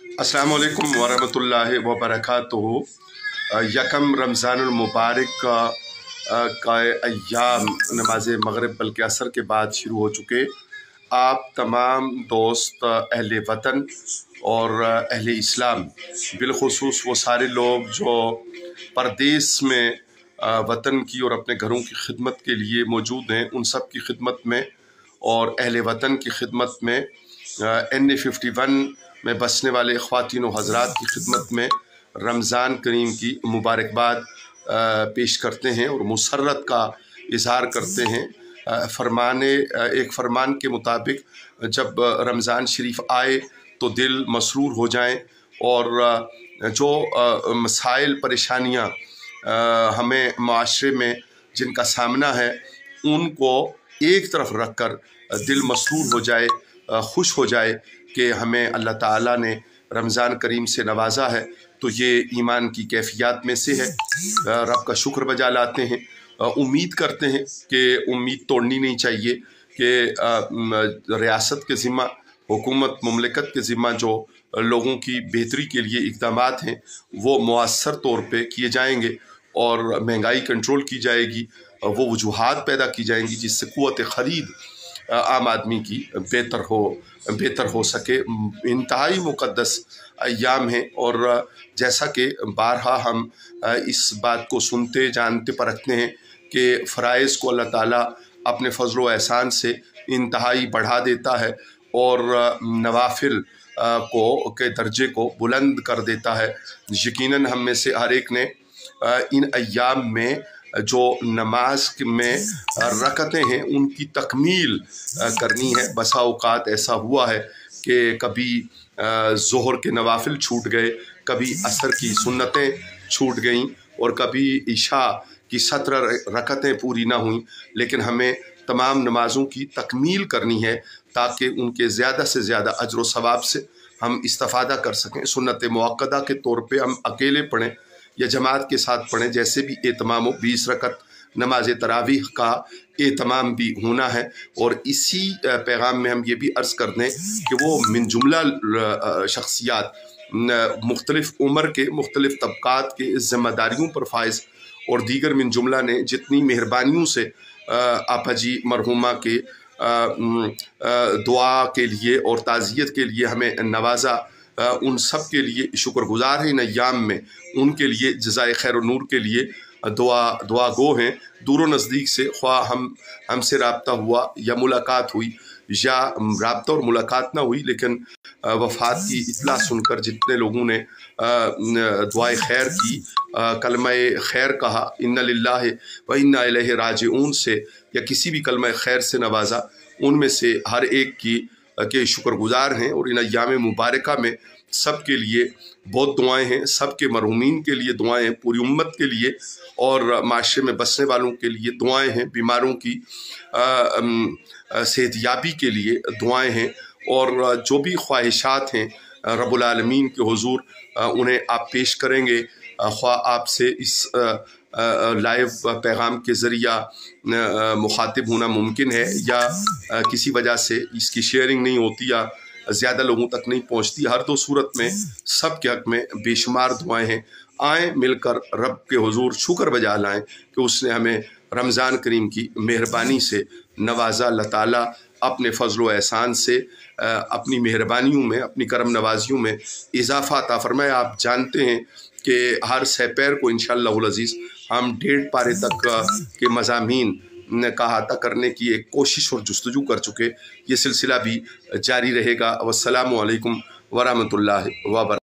अस्सलामु अलैकुम वरहमतुल्लाहि वबरकातुहू। यकम रमज़ानुल मुबारक का अय्याम नमाज मगरिब बल्कि असर के बाद शुरू हो चुके। आप तमाम दोस्त अहले वतन और अहले इस्लाम, बिलखुसूस वो सारे लोग जो परदेस में वतन की और अपने घरों की खिदमत के लिए मौजूद हैं, उन सब की खिदमत में और अहले वतन की खिदमत में NA51 में बसने वाले ख़वातीन व हज़रात की खिदमत में रमज़ान करीम की मुबारकबाद पेश करते हैं और मुसर्रत का इज़हार करते हैं। एक फरमान के मुताबिक जब रमज़ान शरीफ आए तो दिल मसरूर हो जाएं और जो मसाइल परेशानियां हमें माशरे में जिनका सामना है उनको एक तरफ रख कर दिल मसरूर हो जाए, खुश हो जाए कि हमें अल्लाह ताला ने रमज़ान करीम से नवाजा है। तो ये ईमान की कैफियत में से है। रब का शुक्र बजा लाते हैं, उम्मीद करते हैं कि उम्मीद तोड़नी नहीं चाहिए कि रियासत के ज़िम्मा, हुकूमत मुमलिकत के ज़िम्मा जो लोगों की बेहतरी के लिए इक़दामात हैं वो मुअस्सर तौर पे किए जाएंगे और महंगाई कंट्रोल की जाएगी, वो वजूहात पैदा की जाएंगी जिससे क़ुव्वत ख़रीद आम आदमी की बेहतर हो सके। इंतहाई मुक़द्दस अय्याम हैं और जैसा कि बारहा हम इस बात को सुनते जानते परखते हैं कि फ़राइज़ को अल्लाह ताला अपने फ़ज़ल व एहसान से इंतहाई बढ़ा देता है और नवाफिल के दर्जे को बुलंद कर देता है। यकीनन हम में से हर एक ने इन अय्याम में जो नमाज में रकतें हैं उनकी तकमील करनी है। बसा औक़ात ऐसा हुआ है कि कभी ज़ोहर के नवाफिल छूट गए, कभी असर की सुन्नतें छूट गईं और कभी इशा की 17 रकतें पूरी ना हुईं, लेकिन हमें तमाम नमाज़ों की तकमील करनी है ताकि उनके ज़्यादा से ज़्यादा अजर व सवाब से हम इस्तिफ़ादा कर सकें। सुन्नत मुअक्कदा के तौर पे हम अकेले पढ़ें या जमात के साथ पढ़ें, जैसे भी एहतमाम हो। 20 रकत नमाज तरावीह का एहतमाम भी होना है। और इसी पैगाम में हम ये भी अर्ज़ कर दें कि वो मिन जुमला शख्सियात मुख्तलिफ़ उम्र के मुख्तलिफ़ तबक़ात के ज़िम्मेदारियों पर फाइज़ और दीगर मिन जुमला ने जितनी मेहरबानियों से आपा जी मरहुमा के दुआ के लिए और ताज़ियत के लिए हमें नवाजा, उन सब के लिए शुक्रगुज़ार हैं। इन अय्याम में उनके लिए जज़ाए खैर और नूर के लिए दुआ गो हैं। दूर व नज़दीक से ख्वाह हमसे रब्ता हुआ या मुलाकात हुई या रब्ता और मुलाकात ना हुई, लेकिन वफ़ात की इत्तला सुनकर जितने लोगों ने दुआए खैर की, कलमाए खैर कहा, इन्ना लिल्लाहि व इन्ना इलैहि राजिऊन से, या किसी भी कलमाए खैर से नवाजा, उनमें से हर एक के शुक्रगुज़ार हैं। और इन अय्याम मुबारका में सब के लिए बहुत दुआएं हैं, सब के मरहूमीन के लिए दुआएं हैं, पूरी उम्मत के लिए और माशरे में बसने वालों के लिए दुआएं हैं, बीमारों की सेहतयाबी के लिए दुआएं हैं और जो भी ख्वाहिशात हैं रब्बुल आलमीन के हुजूर उन्हें आप पेश करेंगे। ख्वाह आपसे इस लाइव पैगाम के ज़रिया मुखातिब होना मुमकिन है या किसी वजह से इसकी शेयरिंग नहीं होती या ज़्यादा लोगों तक नहीं पहुंचती, हर दो सूरत में सब के हक़ में बेशुमार दुआएं हैं। आएँ मिलकर रब के हुजूर शुक्र बजा लाएँ कि उसने हमें रमज़ान करीम की मेहरबानी से नवाजा। अल्लाह ताला अपने फ़ज़ल व एहसान से अपनी मेहरबानियों में, अपनी करम नवाजियों में इजाफ़ा अता फ़रमाए। आप जानते हैं कि हर सहपैर को इंशाअल्लाहुल अज़ीज़ हम 1.5 पारे तक के मज़ामीन का अहाता करने की एक कोशिश और जुस्तजू कर चुके। ये सिलसिला भी जारी रहेगा। वस्सलामु अलैकुम वरहमतुल्लाहि वबरकातुहू।